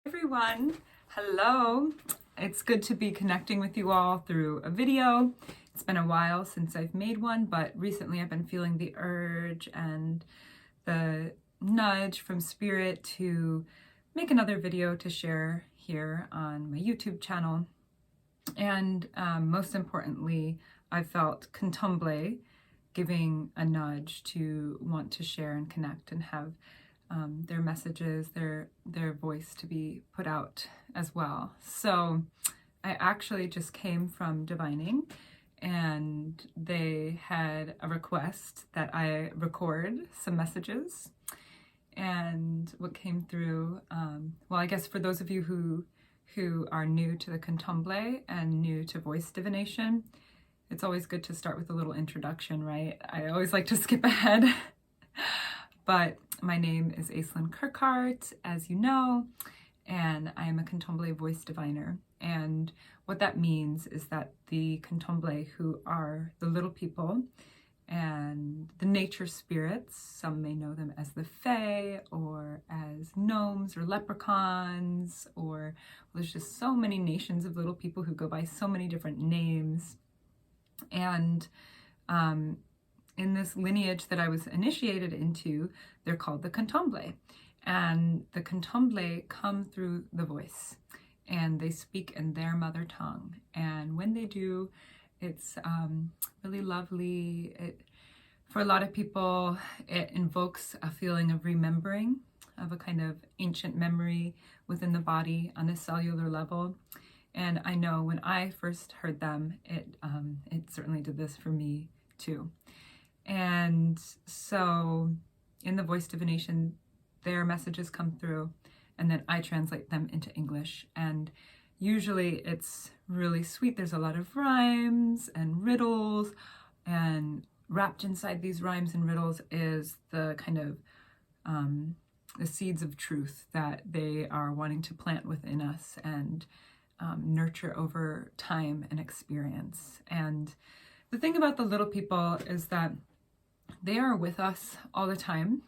Everyone, hello. It's good to be connecting with you all through a video. It's been a while since I've made one, but recently I've been feeling the urge and the nudge from spirit to make another video to share here on my YouTube channel. And most importantly, I felt Kontomblé giving a nudge to want to share and connect and have their messages, their voice to be put out as well. So I actually just came from divining, and they had a request that I record some messages. And what came through, well, I guess for those of you who are new to the Kontomblé and new to voice divination, it's always good to start with a little introduction, right? I always like to skip ahead. But my name is Aislinn Kerchaert, as you know, and I am a Kontomblé voice diviner. And what that means is that the Kontomblé, who are the little people and the nature spirits, some may know them as the Fae or as gnomes or leprechauns, or there's just so many nations of little people who go by so many different names. And in this lineage that I was initiated into, they're called the Kontomblé. And the Kontomblé come through the voice, and they speak in their mother tongue. And when they do, it's really lovely. For a lot of people, it invokes a feeling of remembering, of a kind of ancient memory within the body on a cellular level. And I know when I first heard them, it certainly did this for me too. And so in the voice divination, their messages come through, and then I translate them into English. And usually it's really sweet. There's a lot of rhymes and riddles, and wrapped inside these rhymes and riddles is the kind of the seeds of truth that they are wanting to plant within us and nurture over time and experience. And the thing about the little people is that they are with us all the time.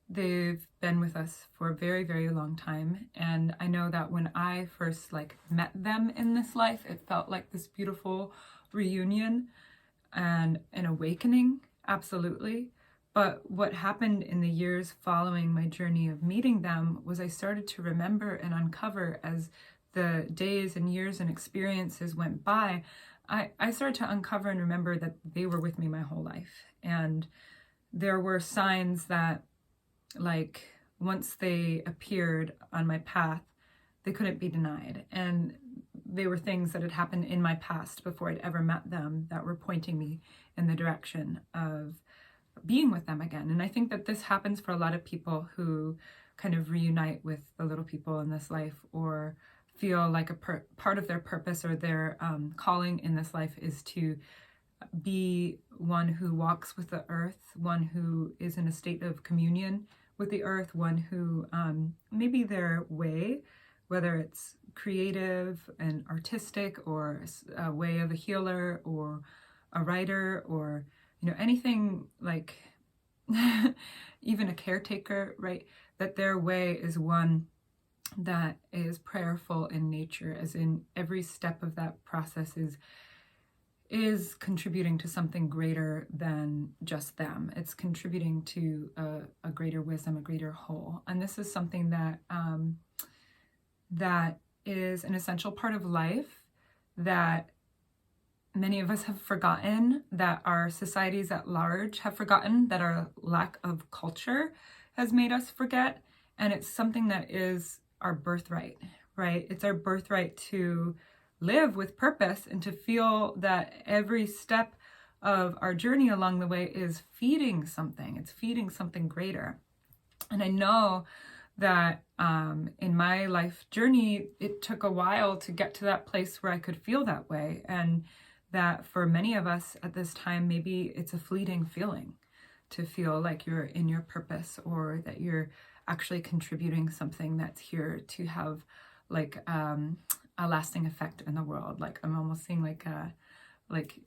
They've been with us for a very, very long time. And I know that when I first met them in this life, it felt like this beautiful reunion and an awakening, absolutely. But what happened in the years following my journey of meeting them was I started to remember and uncover, as the days and years and experiences went by, I started to uncover and remember that they were with me my whole life. And there were signs that, once they appeared on my path, they couldn't be denied. And they were things that had happened in my past before I'd ever met them that were pointing me in the direction of being with them again. And I think that this happens for a lot of people who kind of reunite with the little people in this life, or feel like a part of their purpose or their calling in this life is to be one who walks with the earth, one who is in a state of communion with the earth, one who maybe their way, whether it's creative and artistic, or a way of a healer or a writer, or anything like even a caretaker, right? That their way is one that is prayerful in nature, as in every step of that process is contributing to something greater than just them. It's contributing to a greater wisdom, a greater whole. And this is something that that is an essential part of life that many of us have forgotten, that our societies at large have forgotten, that our lack of culture has made us forget. And it's something that is our birthright, right? It's our birthright to live with purpose and to feel that every step of our journey along the way is feeding something. It's feeding something greater. And I know that in my life journey, it took a while to get to that place where I could feel that way. And that for many of us at this time, maybe it's a fleeting feeling to feel like you're in your purpose, or that you're actually contributing something that's here to have a lasting effect in the world. I'm almost seeing like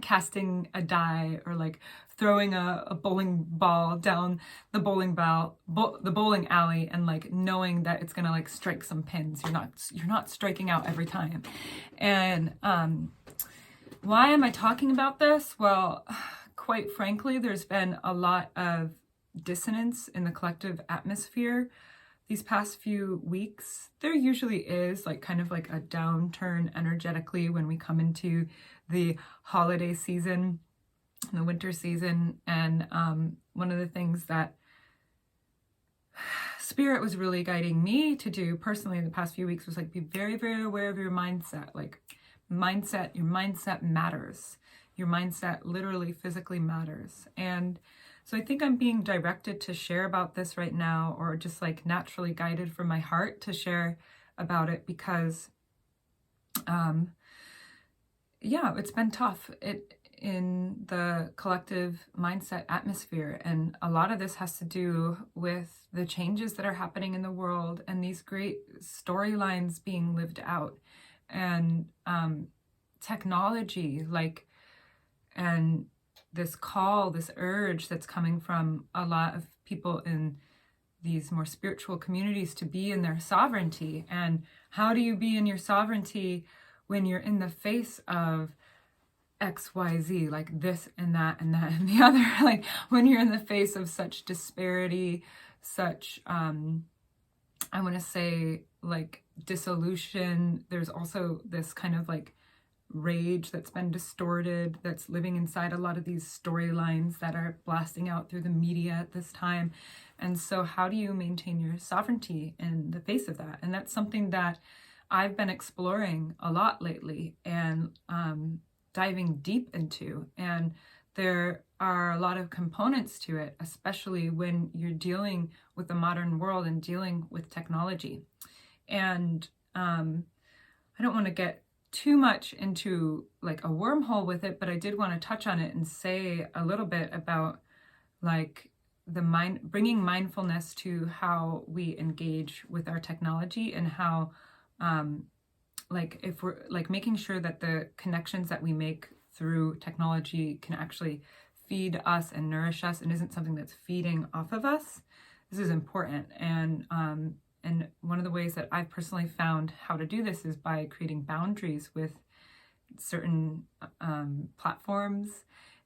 casting a die or like throwing a bowling ball down the bowling alley and like knowing that it's gonna like strike some pins. You're not striking out every time. And why am I talking about this? Well, quite frankly, there's been a lot of dissonance in the collective atmosphere these past few weeks. There usually is like kind of like a downturn energetically when we come into the holiday season, the winter season. And one of the things that Spirit was really guiding me to do personally in the past few weeks was like be very, very aware of your mindset. Like your mindset matters. Your mindset literally physically matters. And so I think I'm being directed to share about this right now, or just like naturally guided from my heart to share about it because yeah, it's been tough in the collective mindset atmosphere. And a lot of this has to do with the changes that are happening in the world and these great storylines being lived out. And technology, like, and this call, this urge that's coming from a lot of people in these more spiritual communities to be in their sovereignty. And how do you be in your sovereignty when you're in the face of XYZ, like this and that and that and the other? Like when you're in the face of such disparity, such, I want to say like dissolution. There's also this kind of like rage that's been distorted, that's living inside a lot of these storylines that are blasting out through the media at this time. And so how do you maintain your sovereignty in the face of that? And that's something that I've been exploring a lot lately and diving deep into. And there are a lot of components to it, especially when you're dealing with the modern world and dealing with technology. And I don't want to get too much into like a wormhole with it, but I did want to touch on it and say a little bit about like bringing mindfulness to how we engage with our technology, and how like if we're like making sure that the connections that we make through technology can actually feed us and nourish us and isn't something that's feeding off of us. This is important. And one of the ways that I've personally found how to do this is by creating boundaries with certain platforms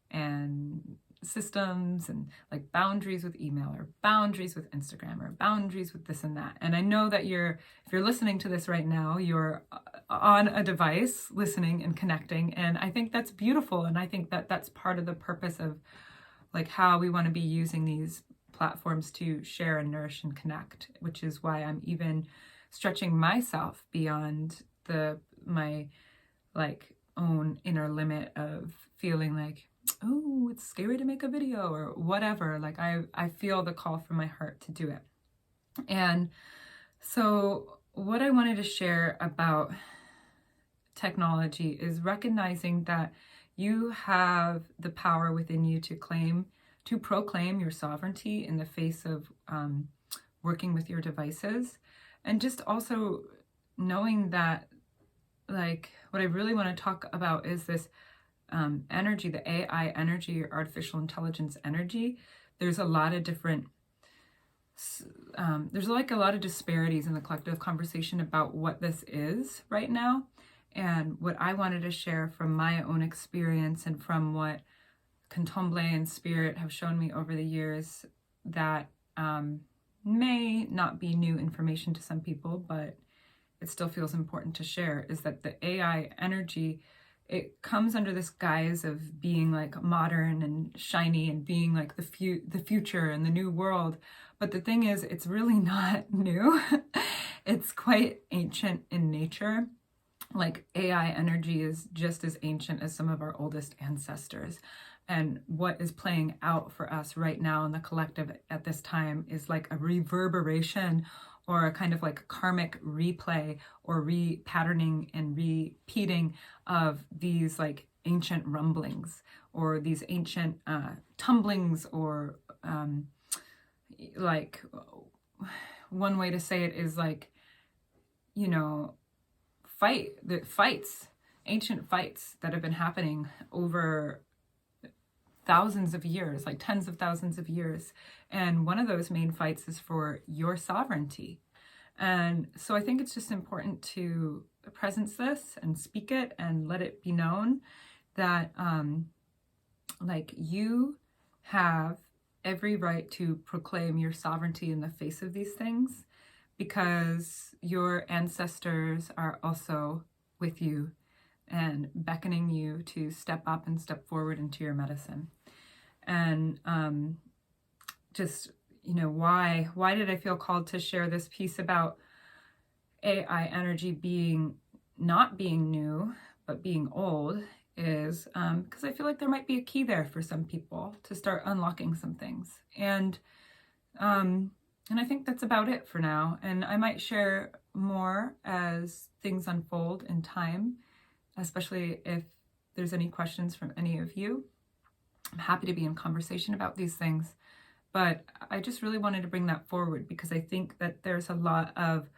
and systems, and like boundaries with email, or boundaries with Instagram, or boundaries with this and that. And I know that if you're listening to this right now, you're on a device listening and connecting. And I think that's beautiful. And I think that that's part of the purpose of like how we want to be using these platforms to share and nourish and connect, which is why I'm even stretching myself beyond my like own inner limit of feeling like, oh, it's scary to make a video or whatever. Like I feel the call from my heart to do it. And so what I wanted to share about technology is recognizing that you have the power within you to proclaim your sovereignty in the face of working with your devices. And just also knowing that, like, what I really want to talk about is this energy, the AI energy, or artificial intelligence energy. There's a lot of different, there's like a lot of disparities in the collective conversation about what this is right now. And what I wanted to share from my own experience and from what Kontomblé and Spirit have shown me over the years, that may not be new information to some people, but it still feels important to share, is that the AI energy, it comes under this guise of being like modern and shiny and being like the future and the new world. But the thing is, it's really not new. It's quite ancient in nature. Like AI energy is just as ancient as some of our oldest ancestors. And what is playing out for us right now in the collective at this time is like a reverberation, or a kind of like karmic replay, or repatterning and repeating of these like ancient rumblings, or these ancient tumblings, or like one way to say it is like, you know, fights ancient fights that have been happening over thousands of years, like tens of thousands of years. And one of those main fights is for your sovereignty. And so I think it's just important to presence this and speak it and let it be known that like you have every right to proclaim your sovereignty in the face of these things, because your ancestors are also with you and beckoning you to step up and step forward into your medicine. And just, you know, why did I feel called to share this piece about AI energy being not being new, but being old, is because I feel like there might be a key there for some people to start unlocking some things. And I think that's about it for now. And I might share more as things unfold in time, especially if there's any questions from any of you. I'm happy to be in conversation about these things. But I just really wanted to bring that forward because I think that there's a lot of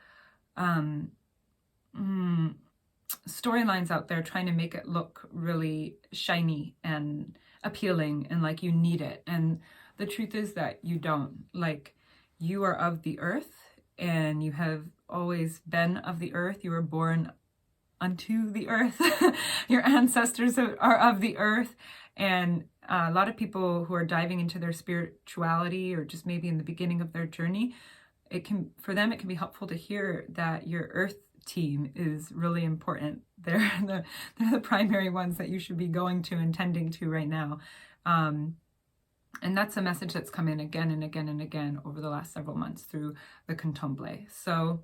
storylines out there trying to make it look really shiny and appealing and like you need it. And the truth is that you don't. Like, you are of the earth and you have always been of the earth. You were born unto the earth. Your ancestors are of the earth. And a lot of people who are diving into their spirituality or just maybe in the beginning of their journey, for them it can be helpful to hear that your earth team is really important. They're the primary ones that you should be going to and tending to right now. And that's a message that's come in again and again and again over the last several months through the Kontomblé. So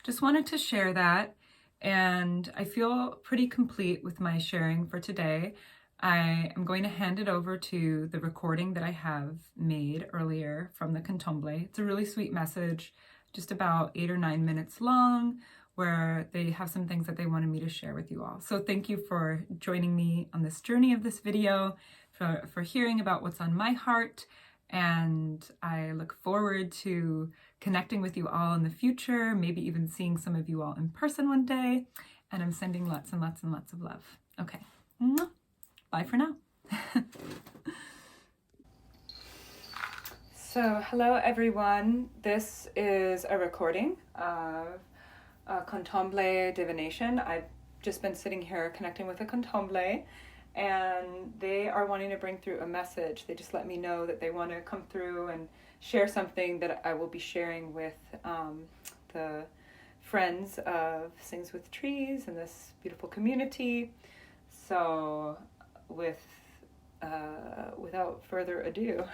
just wanted to share that. And I feel pretty complete with my sharing for today. I am going to hand it over to the recording that I have made earlier from the Kontomblé. It's a really sweet message, just about 8 or 9 minutes long, where they have some things that they wanted me to share with you all. So thank you for joining me on this journey of this video, for hearing about what's on my heart. And I look forward to connecting with you all in the future, maybe even seeing some of you all in person one day. And I'm sending lots and lots and lots of love. Okay. Bye for now. So hello everyone. This is a recording of Kontomblé divination. I've just been sitting here connecting with a Kontomblé, and they are wanting to bring through a message. They just let me know that they want to come through and share something that I will be sharing with the friends of Sings with Trees and this beautiful community. So without further ado.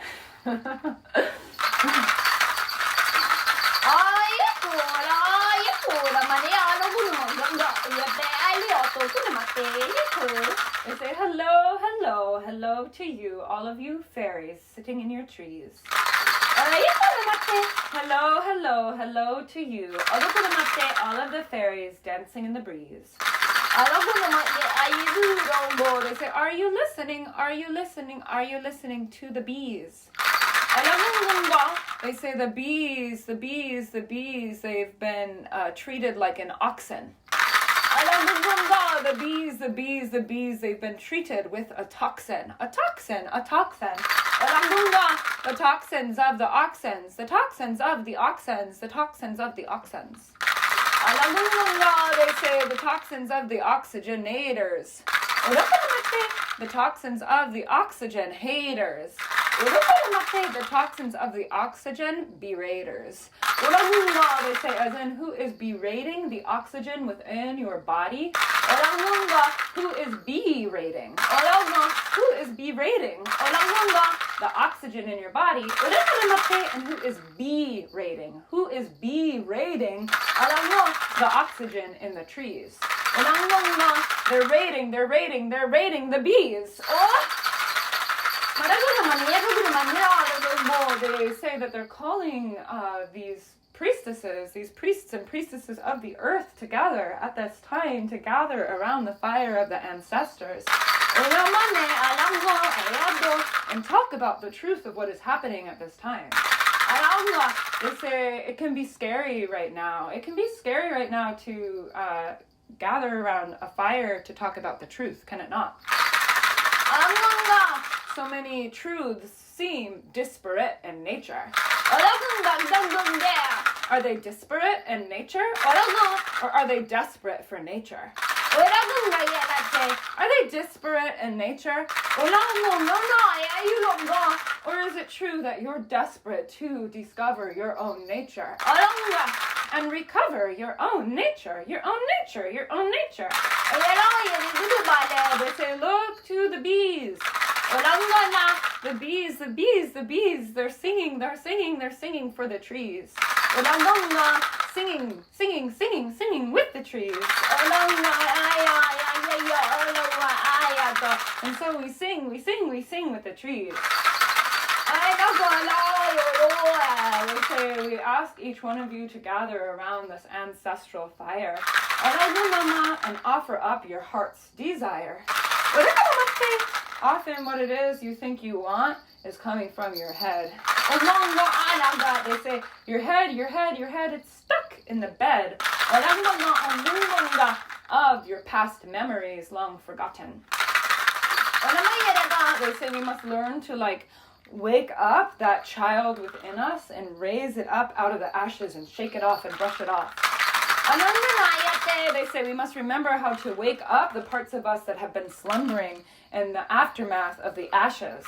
They say hello, hello, hello to you, all of you fairies sitting in your trees. Hello, hello, hello to you, all of the fairies dancing in the breeze. They say, are you listening? Are you listening? Are you listening to the bees? They say the bees, they've been treated like an oxen. The bees, they've been treated with a toxin. The toxins of the oxens, the toxins of the oxens, the toxins of the oxens. They say the toxins of the oxygenators. The toxins of the oxygen haters. The toxins of the oxygen beraters. They say, as in, who is berating the oxygen within your body? Who is berating? Who is berating the oxygen in your body? And who is berating? Who is berating the oxygen in the trees? They're rating the bees. They say that they're calling these priestesses, these priests and priestesses of the earth together at this time to gather around the fire of the ancestors and talk about the truth of what is happening at this time. They say it can be scary right now. It can be scary right now to gather around a fire to talk about the truth, can it not? So many truths seem disparate in nature. Are they disparate in nature? Or are they desperate for nature? Are they disparate in nature? Or is it true that you're desperate to discover your own nature? And recover your own nature, your own nature, your own nature. They say, look to the bees. The bees, the bees, the bees, they're singing, they're singing, they're singing for the trees. Singing, singing, singing, singing with the trees. And so we sing, we sing, we sing with the trees. We ask each one of you to gather around this ancestral fire and offer up your heart's desire. Often what it is you think you want is coming from your head. They say, your head, it's stuck in the bed of your past memories long forgotten. They say we must learn to wake up that child within us and raise it up out of the ashes and shake it off and brush it off. They say we must remember how to wake up the parts of us that have been slumbering in the aftermath of the ashes.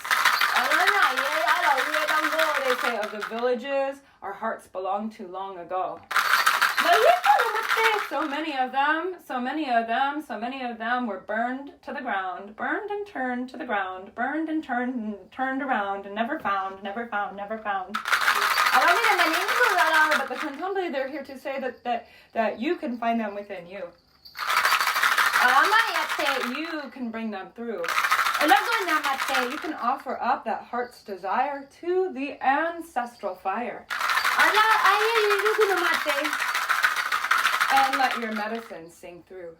They say of the villages our hearts belong to long ago. So many of them were burned to the ground, burned and turned to the ground, burned and turned around, and never found. But the Kontomblé, they're here to say that you can find them within you. You can bring them through. You can offer up that heart's desire to the ancestral fire. And let your medicine sing through.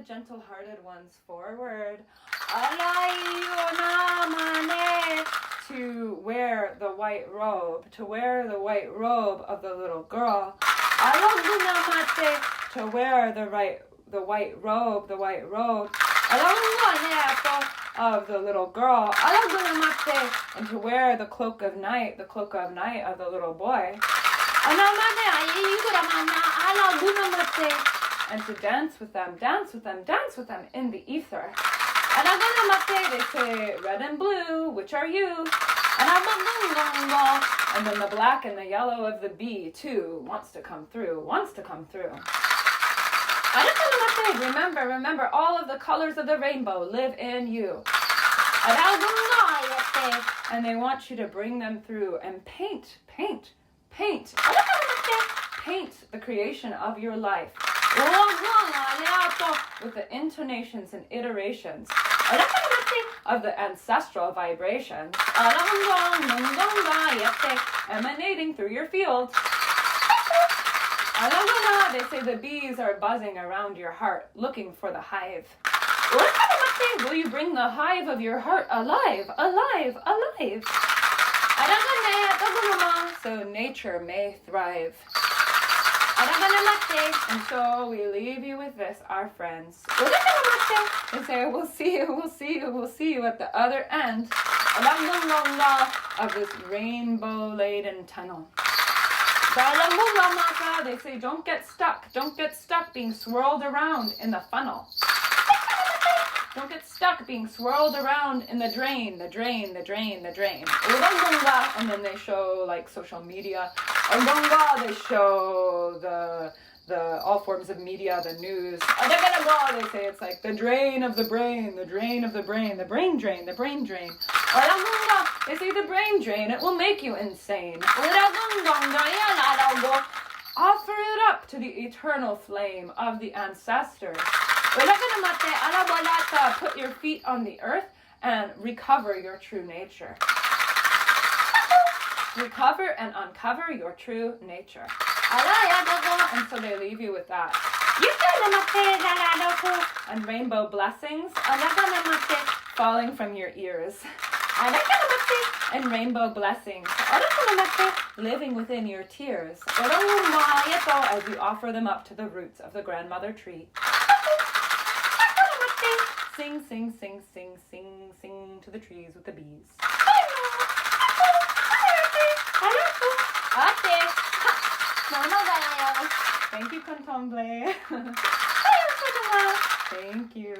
Gentle-hearted ones forward to wear the white robe, of the little girl, to wear the white robe of the little girl, and to wear the cloak of night of the little boy, and to dance with them in the ether. They say, red and blue, which are you? And then the black and the yellow of the bee, too, wants to come through. Remember, all of the colors of the rainbow live in you. And they want you to bring them through and paint the creation of your life. With the intonations and iterations of the ancestral vibrations emanating through your field. They say the bees are buzzing around your heart, looking for the hive. Will you bring the hive of your heart alive? So nature may thrive. And so we leave you with this, our friends. They say, we'll see you at the other end of this rainbow-laden tunnel. They say, don't get stuck being swirled around in the funnel. Don't get stuck being swirled around in the drain. And then they show social media. They show the all forms of media, the news. They say it's like the drain of the brain, the brain drain. They say the brain drain, it will make you insane. Offer it up to the eternal flame of the ancestors. Put your feet on the earth and recover your true nature. Recover and uncover your true nature. And so they leave you with that. And rainbow blessings falling from your ears. And rainbow blessings living within your tears as you offer them up to the roots of the grandmother tree. Sing, sing, sing, sing, sing, sing to the trees with the bees. Thank you, Kontomblé. Thank you.